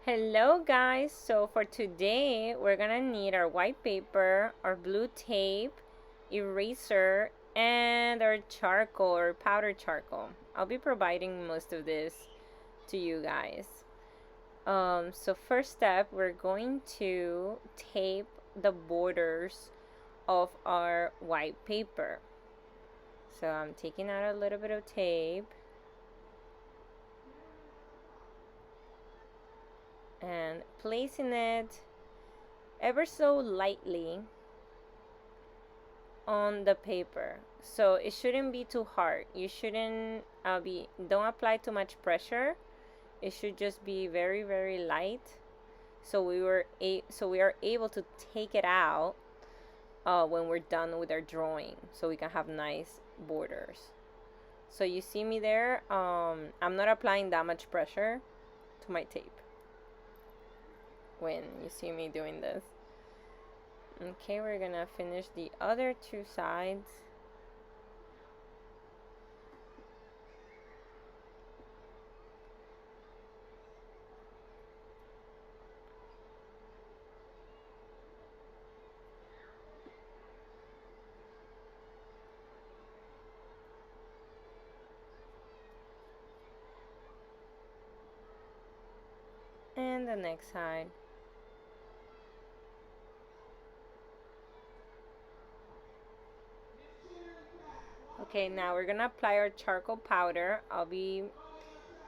Hello guys, so for today we're gonna need our white paper, our blue tape, eraser, and our charcoal or powder charcoal. I'll be providing most of this to you guys. So first step, we're going to tape the borders of our white paper. So I'm taking out a little bit of tape and placing it ever so lightly on the paper. So it shouldn't be too hard. You shouldn't don't apply too much pressure. It should just be very, very light. So we are able to take it out when we're done with our drawing, so we can have nice borders. So you see me there. I'm not applying that much pressure to my tape when you see me doing this. Okay, we're gonna finish the other two sides. And the next side. Okay, now we're gonna apply our charcoal powder. I'll be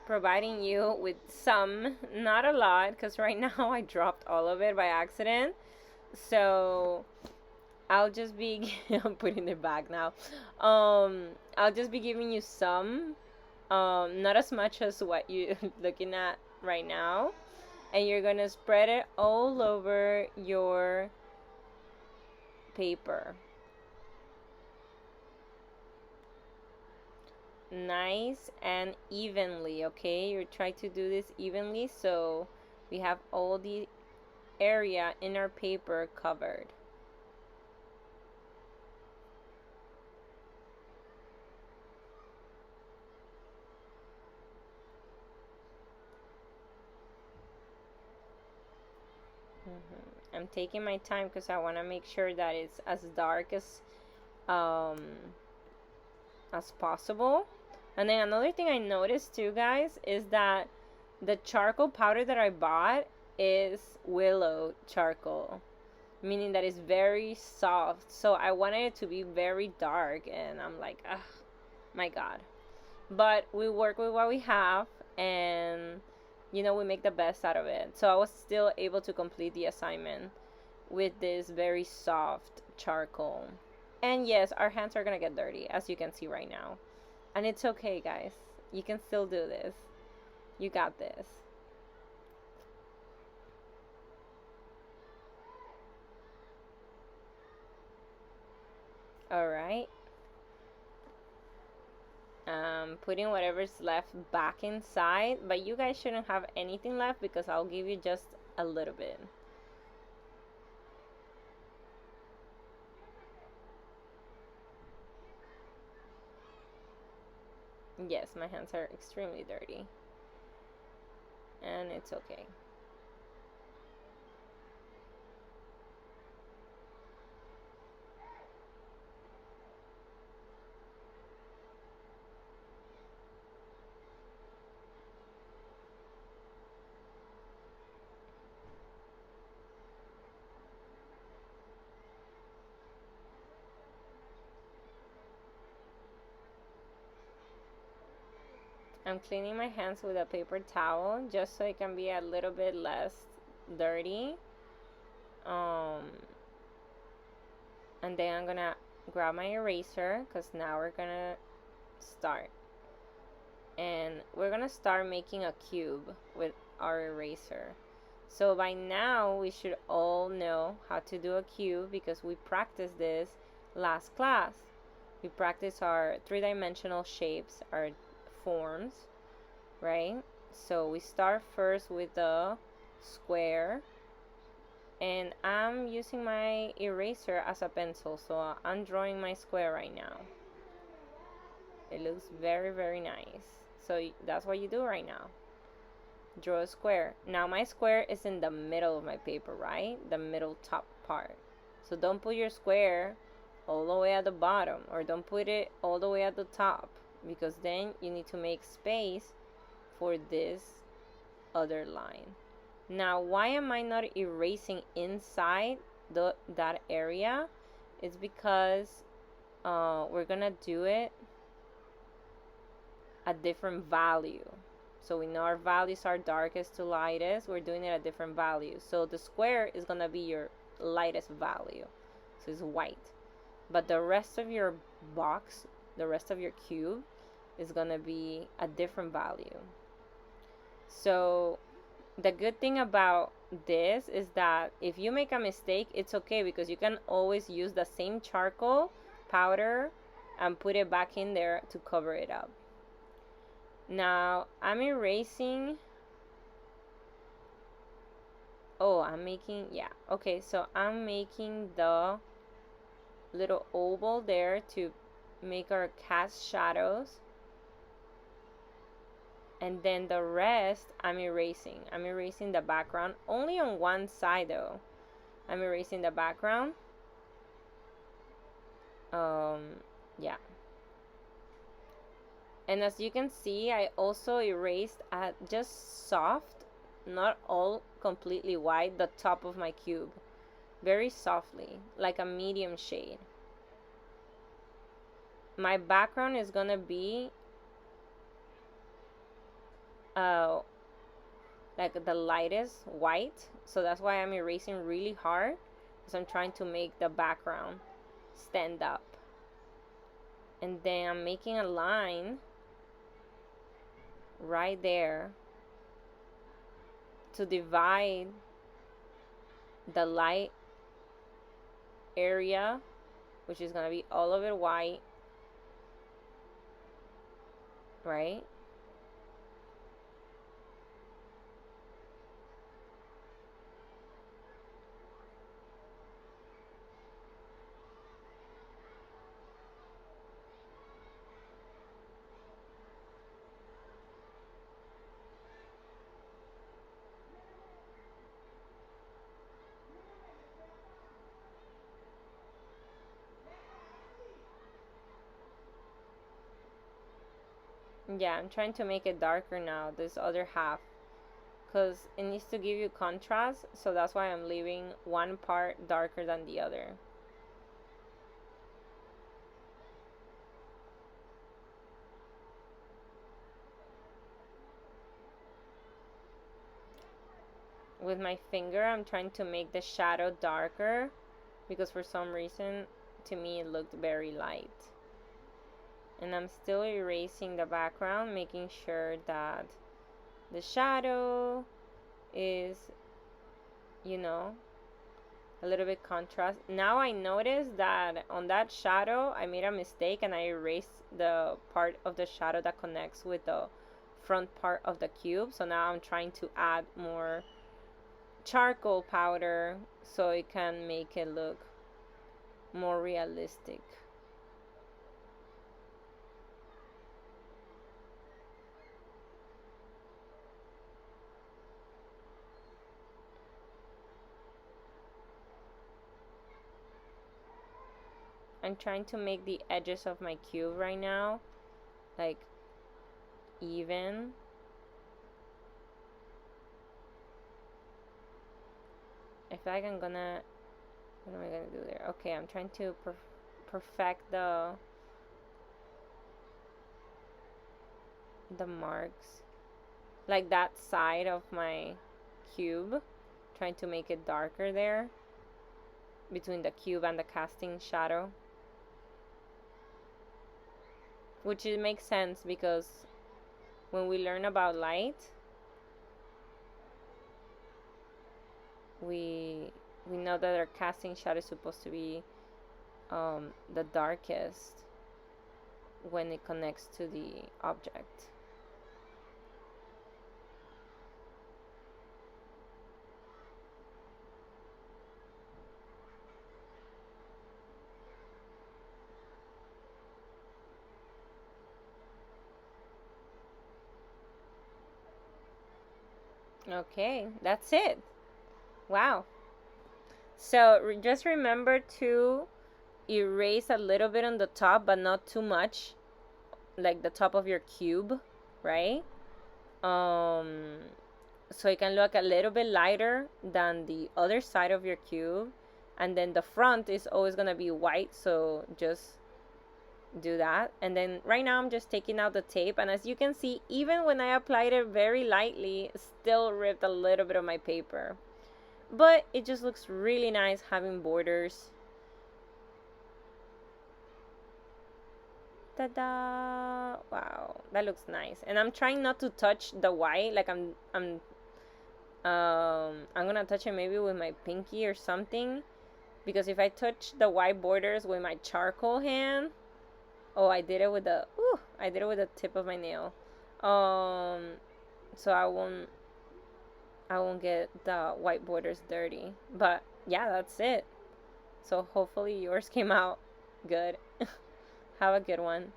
providing you with some, not a lot, because right now I dropped all of it by accident. So I'll just be I'm putting it back now. I'll just be giving you some, not as much as what you're looking at right now, and you're gonna spread it all over your paper. Nice and evenly, okay? You try to do this evenly so we have all the area in our paper covered. I'm taking my time because I want to make sure that it's as dark um, as possible. And then another thing I noticed too, guys, is that the charcoal powder that I bought is willow charcoal, meaning that it's very soft. So I wanted it to be very dark, and I'm like, ah, my God. But we work with what we have, and we make the best out of it. So I was still able to complete the assignment with this very soft charcoal. And yes, our hands are gonna get dirty, as you can see right now. And it's okay, guys. You can still do this. You got this. Alright. Putting whatever's left back inside, but you guys shouldn't have anything left because I'll give you just a little bit. Yes, my hands are extremely dirty, and it's okay. I'm cleaning my hands with a paper towel just so it can be a little bit less dirty. And then I'm gonna grab my eraser because now we're gonna start. And we're gonna start making a cube with our eraser. So by now we should all know how to do a cube because we practiced this last class. We practiced our three-dimensional shapes, our forms, right? So we start first with the square, and I'm using my eraser as a pencil, so I'm drawing my square right now. It looks very, very nice. So that's what you do right now. draw a square. Now my square is in the middle of my paper, right? The middle top part. So don't put your square all the way at the bottom, or don't put it all the way at the top, because then you need to make space for this other line. Now, why am I not erasing inside that area? It's because we're gonna do it a different value. So we know our values are darkest to lightest. We're doing it at different values. So the square is gonna be your lightest value. So it's white. But the rest of your box, the rest of your cube, is gonna be a different value. So the good thing about this is that if you make a mistake, it's okay, because you can always use the same charcoal powder and put it back in there to cover it up. Now I'm erasing. Oh, I'm making, yeah, okay, so I'm making the little oval there to make our cast shadows, and then the rest I'm erasing the background only on one side though. I'm erasing the background. Yeah, and as you can see, I also erased at just soft, not all completely white, the top of my cube, very softly, like a medium shade. My background is gonna be like the lightest white, so that's why I'm erasing really hard, because I'm trying to make the background stand up. And then I'm making a line right there to divide the light area, which is gonna be all of it white, right? Yeah, I'm trying to make it darker now, this other half, because it needs to give you contrast, so that's why I'm leaving one part darker than the other. With my finger, I'm trying to make the shadow darker, because for some reason, to me, it looked very light. And I'm still erasing the background, making sure that the shadow is, you know, a little bit contrast. Now I notice that on that shadow, I made a mistake and I erased the part of the shadow that connects with the front part of the cube. So now I'm trying to add more charcoal powder so it can make it look more realistic. I'm trying to make the edges of my cube right now like even. I feel like I'm gonna, what am I gonna do there? Okay, I'm trying to perfect the marks, like that side of my cube, trying to make it darker there between the cube and the casting shadow, which it makes sense because when we learn about light, we know that our casting shadow is supposed to be the darkest when it connects to the object. Okay, that's it. Wow. So just remember to erase a little bit on the top, but not too much, like the top of your cube, right? Um, so it can look a little bit lighter than the other side of your cube. And then the front is always gonna be white, so just do that. And then right now I'm just taking out the tape, and as you can see, even when I applied it very lightly, it still ripped a little bit of my paper. But it just looks really nice having borders. Ta-da! Wow, that looks nice. And I'm trying not to touch the white, like I'm gonna touch it maybe with my pinky or something, because if I touch the white borders with my charcoal hand, oh, I did it with the tip of my nail. So I won't get the white borders dirty. But yeah, that's it. So hopefully yours came out good. Have a good one.